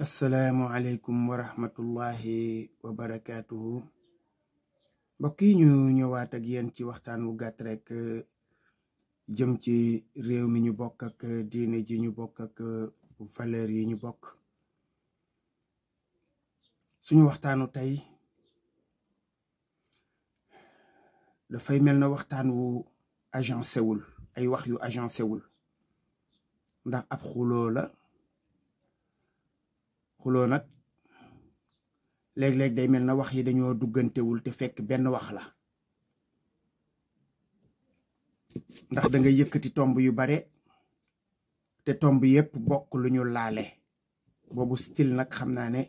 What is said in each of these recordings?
asalaamualeykum wa rahmatullahi wa barakaatuhu mbokk yi ñu ñëwaat ak yéen ci waxtaan wu gàtt rek jëm ci réew mi ñu bokk ak diine ji ñu bokk ak valeur yi ñu bokk. suñu waxtaanu tey dafay mel na waxtaan wu agencé wul, ay wax yu agencé wul, ndax ab xuloo la. xuloo nag léeg-léeg day mel na wax yi dañoo duggantewul te fekk benn wax la, ndax da nga yëkkati tomb yu bare te tomb yépp bokk lu ñu laale. boobu style nag xam naa ne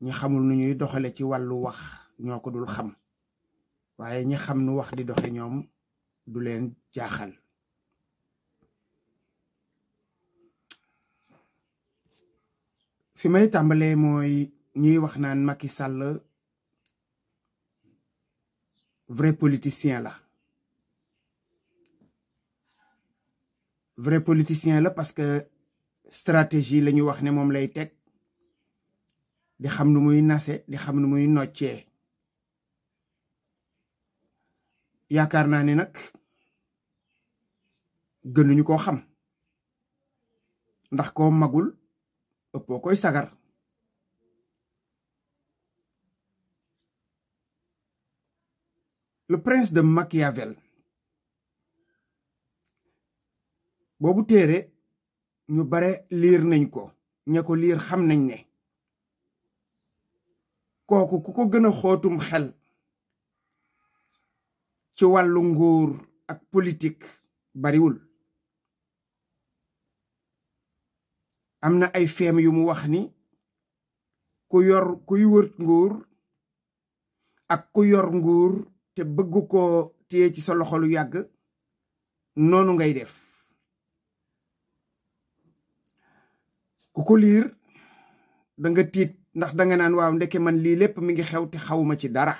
ñi xamul nu ñuy doxale ci wàllu wax ñoo ko dul xam, waaye ñi xam nu wax di doxe ñoom du leen jaaxal. fi may tàmbalee mooy ñuy wax naan Macky Sall vrai politicien la. vrai politicien la parce que stratégie la ñu wax ne moom lay teg, di xam nu muy nase, di xam nu muy noccee. yaakaar naa ni nag gënuñu koo xam, ndax koo magul ëppoo koy sagar. Le prince de Machiavel boobu téere ñu bare liir nañ ko, ña ko liir xam nañ ne kooku ku ko gën a xóotum xel ci wàllu nguur ak politique bariwul. am na ay feem yu mu wax ni kuy wër nguur ak ku yor nguur te bëgg ko téye ci sa loxo lu yàgg noonu ngay def. ku ko liir da nga tiit, ndax danga naan waaw ndeke man lii lépp mi ngi xew te xawuma ci dara,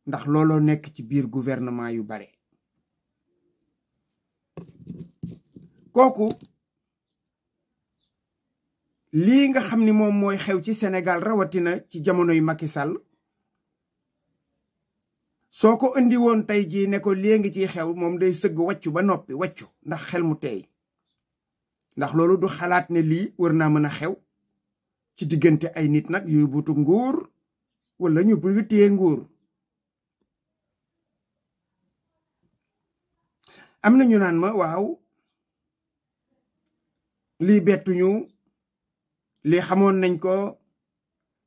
ndax looloo nekk ci biir gouvernement yu bare. kooku lii nga xam ni moom mooy xew ci Sénégal rawatina ci jamonoy Macky Sall soo ko indi woon tey jii ne ko lii ngi ciy xew, moom day sëgg wàccu ba noppi, wàccu ndax xel mu teey, ndax loolu du xalaat ne lii war naa mën a xew ci diggante ay nit nag yuy butu nguur wala ñu bëgg téye nguur. am na ñu naan ma waaw lii bettuñu, lii xamoon nañ ko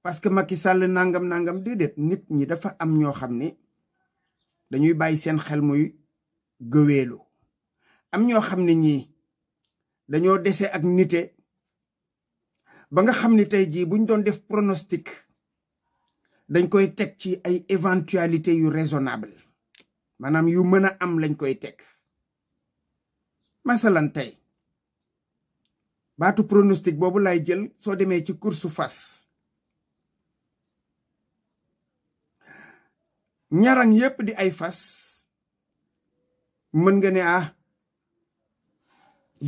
parce que Macky Sall nangam déedéet. nit ñi dafa am ñoo xam ne dañuy bàyyi seen xel muy gëweelu, am ñoo xam ne ñii dañoo dese ak nite ba nga xam ni tey jii buñ doon def pronostic dañ koy teg ci ay éventualité yu raisonnable, maanaam yu mën a am lañ koy teg. masalan tey baatu pronostic boobu lay jël. soo demee ci course fas, ñarang yépp di ay fas, mën nga ne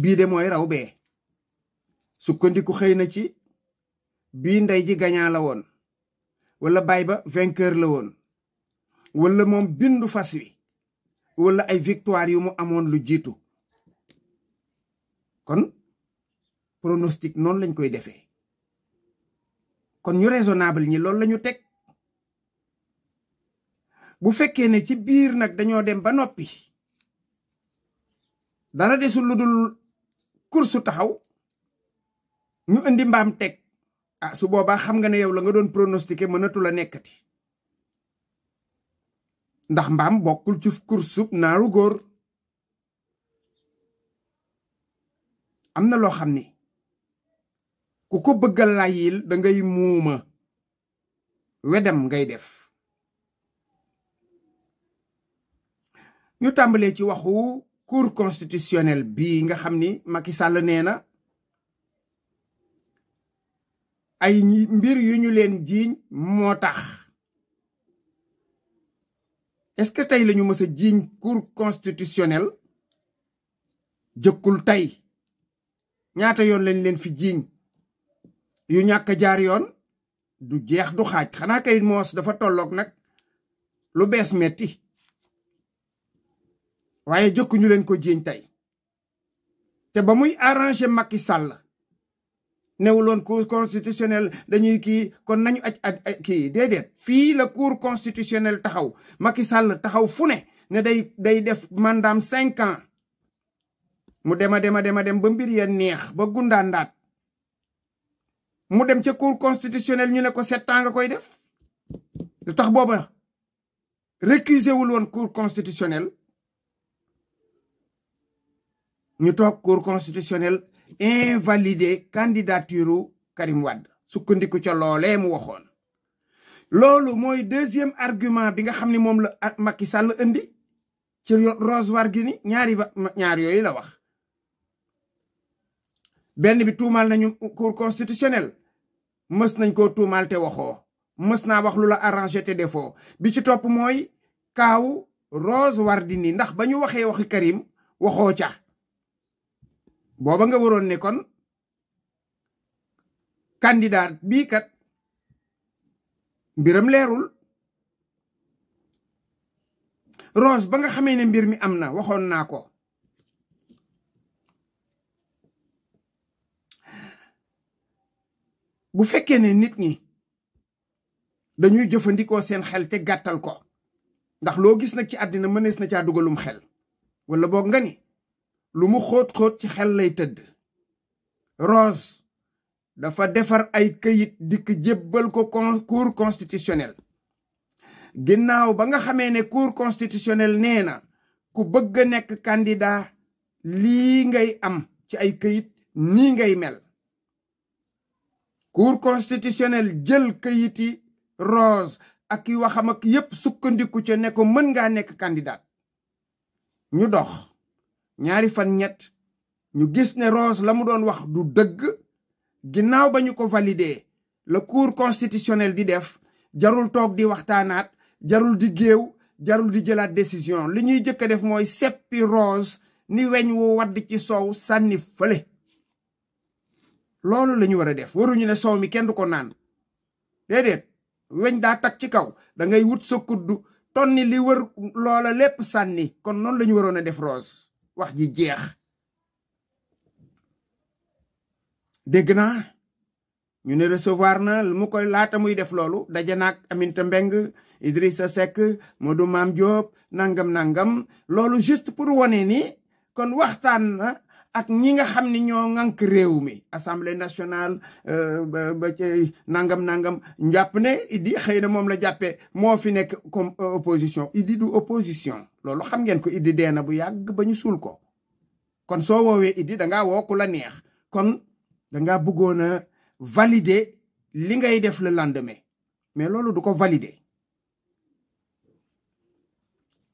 bii de mooy raw bee, sukkandiku xëy na ci bii ndey ji gagnant la woon, wala baay ba vainqueur la woon, wala moom bindu fas wi, wala ay victoire yu mu amoon lu jiitu. kon pronostic noonu lañ koy defee. kon ñu raisonnable ñi loolu lañu teg. bu fekkee ne ci biir nag dañoo dem ba noppi, dara desul lu dul kursu taxaw, ñu indi mbaam teg, su boobaa xam nga ne yow la nga doon pronostiqué mënatu la nekkati, ndax mbaam bokkul ci kursub naaru góor. am na loo xam ni ku ko bëggal layil da ngay muuma wedem ngay def. ñu tàmbalee ci waxu cour constitutionnel bii nga xam ni Macky Sall nee na ay mbir yu ñu leen jiiñ moo tax. est-ce que tey lañu mës a jiiñ cour constitutionnel? jëkkul tey. ñaata yoon lañ leen fi jiiñ yu ñàkk jaar yoon du jeex du xaaj xanaa kay moos dafa tolloog nag lu bees metti waaye jëkku ñu leen ko jiiñ tey te ba muy arrangé Macky Sall newuloon cour constitutionnel dañuy kii kon nañu aj kii déedéet fii la cour constitutionnel taxaw Macky Sall taxaw fu ne day def mandaam 5 ans mu dema dem ba mbir ya neex ba gundaandaat mu dem ca cour constitutionnel ñu ne ko 7 ans nga koy def lu tax booba récusé wul woon cour constitutionnel ñu toog cour constitutionnel invalider candidature Karim Wade sukkandiku ca loolee mu waxoon loolu mooy deuxième argument bi nga xam ne moom la Macky Sall indi ci Rose Wardini ñaar yooyu la wax benn bi tuumaal nañu cour constitutionnel mës nañ koo tuumaal te waxoo mës naa wax lu la arrangé te defoo bi ci topp mooy kaawu Rose Wardini ndax ba ñu waxee waxi Karim waxoo ca booba nga waroon ne kon candidat bii kat mbiram leerul Rose ba nga xamee ne mbir mi am na waxoon naa ko bu fekkee ne nit ñi dañuy jëfandikoo seen xel te gàttal ko ndax loo gis nag ci àddina mënees na caa dugalum xel wala boog nga ni lu mu xóot-xóot ci xel lay tëdd Rose dafa defar ay këyit dikk jébbal ko cour constitutionnel ginnaaw ba nga xamee ne cour constitutionnel nee na ku bëgg a nekk candidat lii ngay am ci ay këyit nii ngay mel cour constitutionnel jël këyiti Rose ak i waxam ak yépp sukkandiku ca ne ko mën ngaa nekk candidat ñu dox ñaari fan ñett ñu gis ne Rose la mu doon wax du dëgg ginnaaw ba ñu ko validé la cour constitutionnel di def jarul toog di waxtaanaat jarul di géew jarul di jëlaat décision li ñuy jëkk a def mooy seppi Rose ni weñ wu wadd ci soow sànni fële loolu la ñu war a def waruñu ne soow mi kenn du ko naan déedéet weñ daa tag ci kaw da ngay wut sa kuddu tonni li wër loola lépp sànni kon noonu la ñu waroon a def Rose wax ji jeex dégg naa ñu ne recevoir na mu koy laata muy def loolu daje naag Aminata Mbengue Idrissa Seck Modou Mame Diop nangam loolu juste pour wane ni kon waxtaan na ak ñi nga xam ni ñoo ŋànk réew mi assemblée nationale ba ci nangam njàpp ne Idi xëy na moom la jàppee moo fi nekk comme opposition Idi du opposition loolu xam ngeen ko Idi dee na bu yàgg ba ñu suul ko kon soo woowee Idi dangaa woo ku la neex kon dangaa bëggoon a valider li ngay def le lendemain mais loolu du ko valider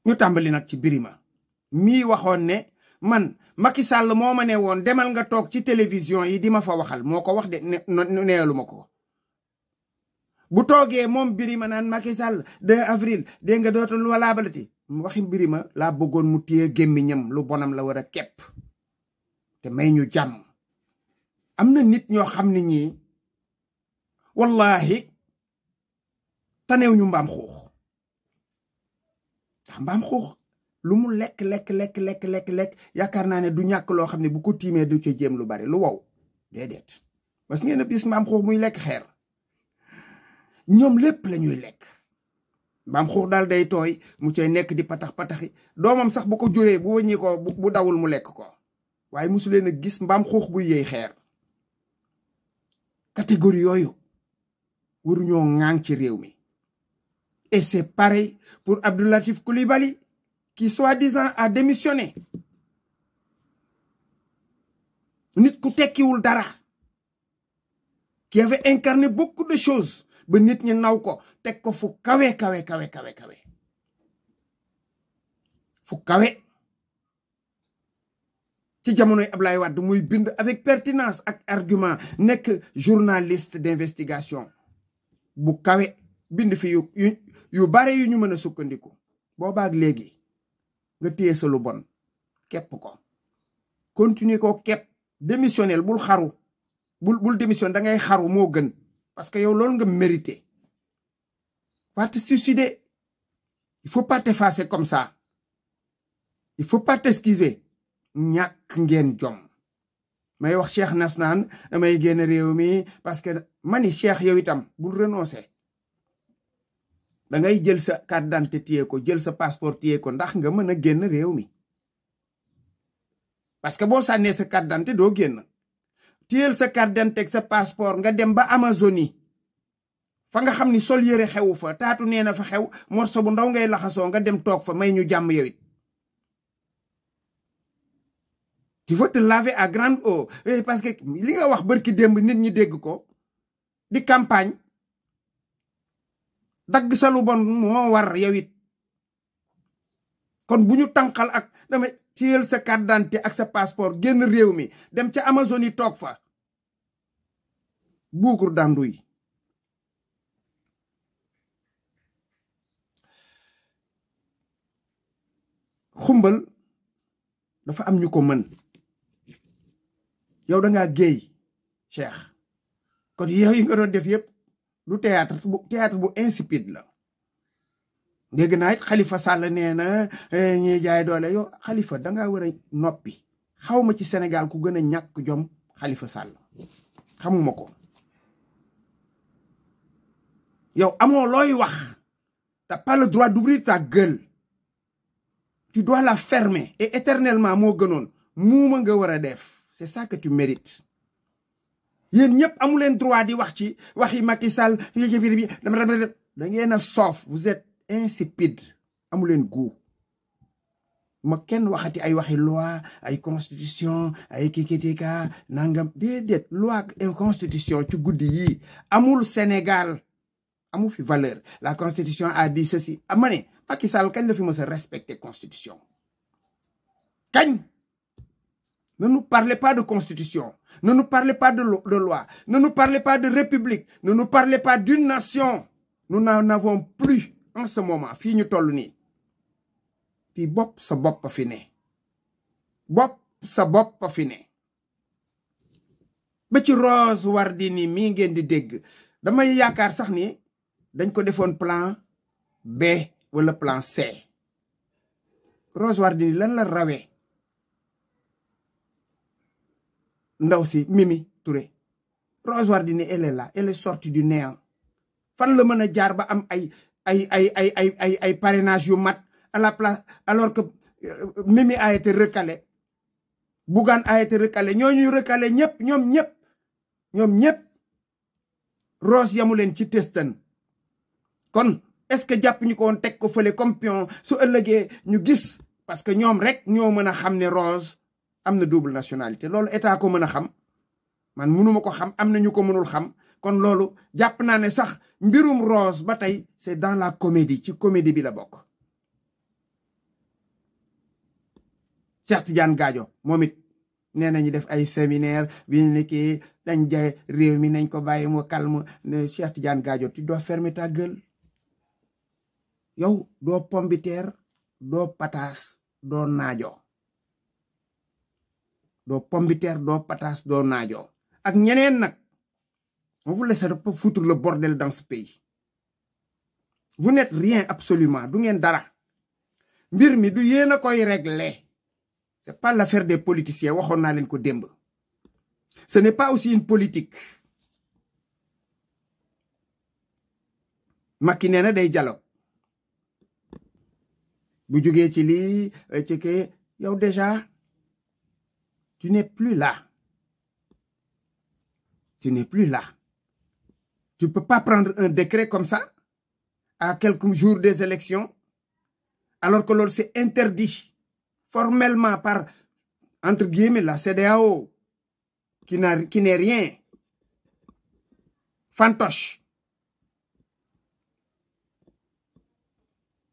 ñu tàmbali nag ci Birima mii waxoon ne man Macky Sall moo ma ne woon demal nga toog ci télévision yi di ma fa waxal moo ko wax de neelu ma ko bu toogee moom Birima naan Macky Sall 2 avril dégg nga dootul walaa balati waxi Birima laa bëggoon mu téye gémmiñam lu bonam la war a kepp te may ñu jàmm am na nit ñoo xam ne ñii wallahi taneew ñu mbaam xuux ndax mbaam xuux lu mu lekk yaakaar naa ne du ñàkk loo xam ne bu ko tiimee du ci jéem lu bari lu wow déedéet parce que ngeen a bis mbaam xuux muy lekk xeer ñoom lépp la ñuy lekk mbaam xuux daal day tooy mu cay nekk di pataxi doomam sax bu ko juree bu wëññi ko bu dawul mu lekk ko waaye mosuleen a gis mbaam xuux buy yëy xeer catégorie yooyu waruñoo ŋaang ci réew mi et c'est pareil pour Abdou Latif Coulibaly qui soi-disant a démissionné nit ku tekkiwul dara qui avait incarné beaucoup de choses ba nit ñi naw ko teg ko fu kawe fu kawe ci jamonoy Ablaye Wade muy bind avec pertinence ak argument nekk journaliste d'investigation bu kawe bind fi yu bare yu ñu mën a sukkandiku boobaak léegi nga téye sa lu bon képp ko continuer ko képp démissionnel bul xaru bul démission da ngay xaru moo gën parce que yow loolu nga mérité va te suicider il faut pas t'effacer comme ça il faut pas t'esquiver ñàkk ngeen jom may wax Cheikh Nas naan damay génn réew mi parce que mani Cheikh yow itam bul renoncer da ngay jël sa carte d'identité téye ko jël sa passeport téye ko ndax nga mën a génn réew mi parce que boo sànnee sa carte d'identité doo génn téyel sa carte d'identité ak sa passeport nga dem ba Amazonie fa nga xam ni sol yëre xewu fa taatu nee na fa xew morso bu ndaw ngay laxasoo nga dem toog fa may ñu jàmm yow it il faut te laver à grande eau parce que li nga wax bërki démb nit ñi dégg ko di campagne dagg sa lu bon moo war yow it kon bu ñu tànqal ak dama téyel sa carte d'identité ak sa passeport génn réew mi dem ca Amazonie toog fa buukur danduy xumbal dafa am ñu ko mën yow da ngaa géey Cheikh kon yow yi nga doon def yëpp du théâtre bu insipide la dégg naa it Khalifa Sall nee na ñuy jaay doole yow Khalifa da ngaa war a noppi xawma ci Sénégal ku gën a ñàkk jom Khalifa Sall xamuma ko yow amoo looy wax t'as pas le droit d'ouvrir ta gueule tu dois la fermer et éternellement moo gënoon muuma nga war a def c'est ça que tu mérites yéen ñëpp amu leen droit di wax ci waxi Macky Sall bi da ngeen a soof vous êtes insipide amu leen goût ma kenn waxati ay waxi loi ay constitution ay kikitika nangam déedéet loi et constitution ci guddi yi amul Sénégal amu fi valeur la constitution a dit ceci ma ne Macky Sall kañ la fi mës a respecter constitution kañ ne nous parlez pas de constitution ne nous parlez pas de loi ne nous parlez pas de république ne nous parlez pas d'une nation nous n'en avons plus en ce moment fii ñu toll nii fii bopp sa bopp fi ne bopp sa bopp fi ne ba ci Rose Wardini mii ngeen di dégg damay yaakaar sax ni dañ ko defoon plan B wala plan C Rose Wardini lan la rawee ndaw si Mimi Touré Rose Wardini elle est là elle est sortie du néant fan la mën a jaar ba am ay parrainage yu mat à la place alors que Mimi a été recalé Bougane a été recalé ñooñuy recalé ñëpp ñoom ñëpp Rose yamu leen ci testan kon est-ce que jàpp ñu ko woon teg ko fële comme pion su ëllëgee ñu gis parce que ñoom rek ñoo mën a xam ne Rose am na double nationalité loolu état ko mën a xam man mënuma ko xam am na ñu ko mënul xam kon loolu jàpp naa ne sax mbirum Rose ba tey c'est dans la comédie ci comédie bi la bokk. Cheikh Tidiane Gadio moom it nee nañu def ay séminaire bi ñu nekkee dañ jaay réew mi nañ ko bàyyi mu calme ne Cheikh Tidiane Gadio tu dois fermer ta gueule yow doo pombiteer doo pataas doo naajo doo pombiteer doo pataas doo naajo ak ñeneen nag on vous laisse pas foutre le bordel dans ce pays vous n'êtes rien absolument du ngeen dara mbir mi du yéen a koy régler c'est pas l'affaire des politiciens waxoon naa leen ko démb ce n'est pas aussi une politique Macky nee na day dialogue bu jógee ci lii ci ke yow déjà tu n'es plus là tu n'es plus là tu peux pas prendre un décret comme ça à quelques jours des élections alors que loolu c'est interdit formellement par entre guillemets la CEDEAO qui n'est rien fantoche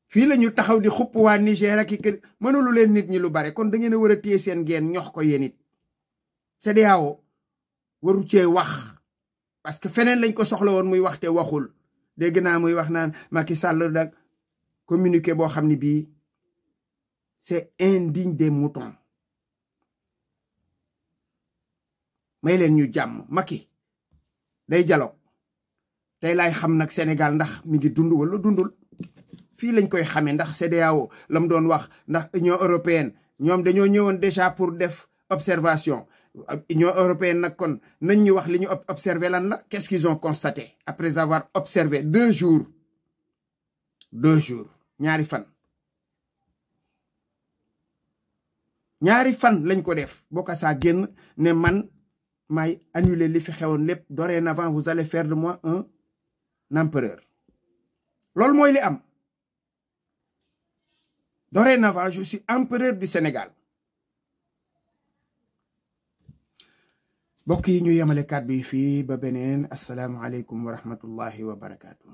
fii la ñu taxaw di xupp waa Niger ak kër mënulu leen nit ñi lu bare kon da ngeen a war a téye seen ngeen ñox ko yéen it CEDEAO waru cee wax parce que feneen lañ ko soxla woon muy wax te waxul dégg naa muy wax naan Macky Sall dak communiqué boo xam ne bii c'est indigne des moutons may leen ñu jàmm. Macky day dialogue tey laay xam nag Sénégal ndax mi ngi dund wala dundul. fii lañ koy xamee ndax CEDEAO la mu doon wax ndax Union européenne ñoom dañoo ñëwoon déjà pour def observation. Union européenne nag kon nañ ñu wax li ñu observé lan la. Qu'est-ce qu'ils ont constaté après avoir observé 2 jours ñaari fan lañ ko def. Bokassa génn ne man may annuler li fi xewoon lépp. Dorénavant vous allez faire de moi un empereur. loolu mooy li am. Dorénavant je suis empereur du Sénégal. mbokk yi ñu yemale kàddu yi fii ba beneen asalaamualeykum wa rahmatullahi wa barakaatu.